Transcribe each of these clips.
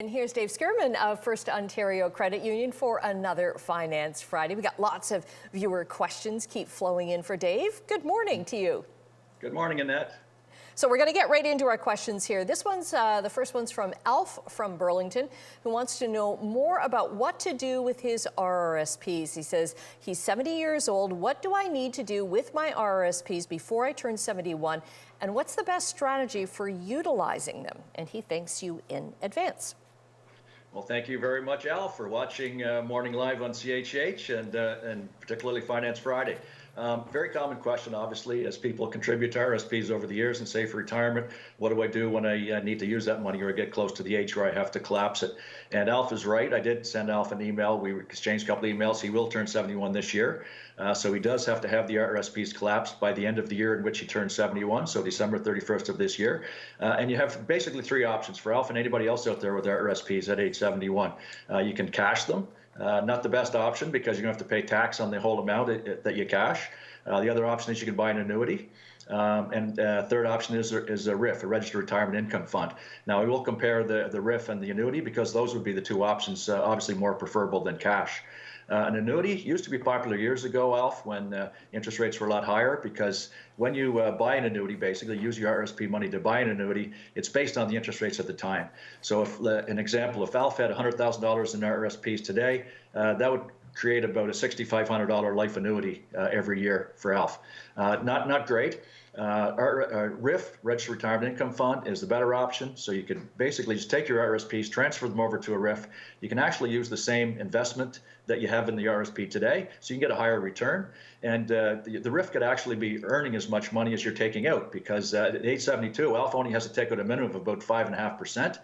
And here's Dave Schurman of FirstOntario Credit Union for another Finance Friday. We got lots of viewer questions keep flowing in for Dave. Good morning to you. Good morning, Annette. So we're going to get right into our questions here. This one's the first one's from Alf from Burlington, who wants to know more about what to do with his RRSPs. He says he's 70 years old. What do I need to do with my RRSPs before I turn 71? And what's the best strategy for utilizing them? And he thanks you in advance. Well, thank you very much, Al, for watching Morning Live on CHH and particularly Finance Friday. Very common question, obviously, as people contribute to RSPs over the years and save for retirement. What do I do when I need to use that money or I get close to the age where I have to collapse it? And Alf is right. I did send Alf an email. We exchanged a couple of emails. He will turn 71 this year. So he does have to have the RRSPs collapsed by the end of the year in which he turns 71, so December 31st of this year. And you have basically three options for Alf and anybody else out there with RRSPs at age 71. You can cash them. Not the best option because you're going to have to pay tax on the whole amount that you cash. The other option is you can buy an annuity. And third option is a RRIF, a Registered Retirement Income Fund. Now, we will compare the RRIF and the annuity because those would be the two options, obviously more preferable than cash. An annuity used to be popular years ago, Alf, when interest rates were a lot higher, because when you buy an annuity, basically use your RRSP money to buy an annuity, it's based on the interest rates at the time. So if an example, if Alf had $100,000 in RRSPs today, that would create about a $6,500 life annuity every year for Alf. Not great. Our RRIF, Registered Retirement Income Fund, is the better option. So you can basically just take your RRSPs, transfer them over to a RRIF. You can actually use the same investment that you have in the RRSP today, so you can get a higher return. And the RRIF could actually be earning as much money as you're taking out, because at age 72, Alf only has to take out a minimum of about 5.5%.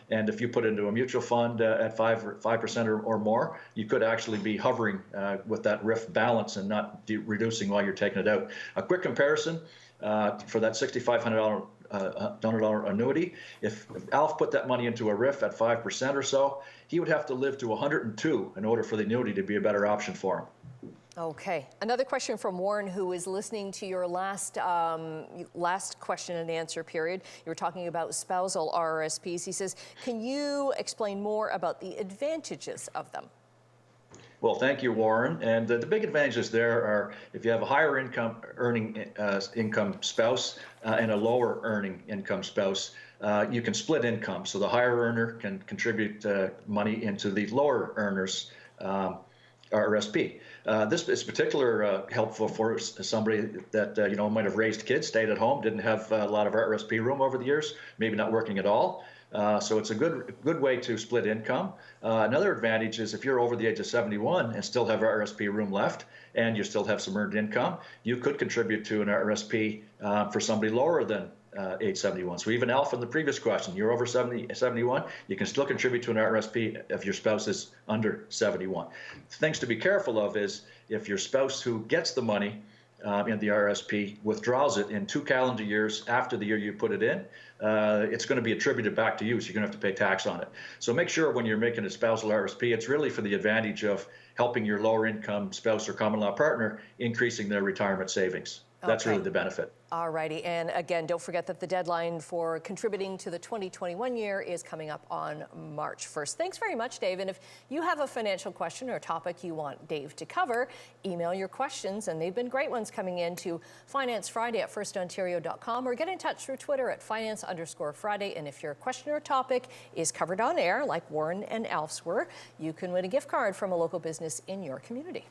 And if you put into a mutual fund at 5% or more, you could actually be hovering with that RRIF balance and not reducing while you're taking it out. A quick comparison for that $6,500 annuity, if Alf put that money into a RRIF at 5% or so, he would have to live to 102 in order for the annuity to be a better option for him. Okay. Another question from Warren, who is listening to your last question and answer period. You were talking about spousal RRSPs. He says, can you explain more about the advantages of them? Well, thank you, Warren. And the big advantages there are if you have a higher income spouse and a lower earning income spouse, you can split income. So the higher earner can contribute money into the lower earner's RRSP. This is particularly helpful for somebody that might have raised kids, stayed at home, didn't have a lot of RRSP room over the years, maybe not working at all. So it's a good way to split income. Another advantage is if you're over the age of 71 and still have RRSP room left and you still have some earned income, you could contribute to an RRSP for somebody lower than age 71. So even Alf in the previous question, you're over 71, you can still contribute to an RRSP if your spouse is under 71. Things to be careful of is if your spouse who gets the money in the RRSP withdraws it in 2 calendar years after the year you put it in, it's going to be attributed back to you, so you're going to have to pay tax on it. So make sure when you're making a spousal RRSP, it's really for the advantage of helping your lower income spouse or common law partner increasing their retirement savings. That's really the benefit. All righty. And again, don't forget that the deadline for contributing to the 2021 year is coming up on March 1st. Thanks very much, Dave. And if you have a financial question or topic you want Dave to cover, email your questions. And they've been great ones coming in to financefriday@firstontario.com or get in touch through Twitter at finance_Friday. And if your question or topic is covered on air, like Warren and Alf's were, you can win a gift card from a local business in your community.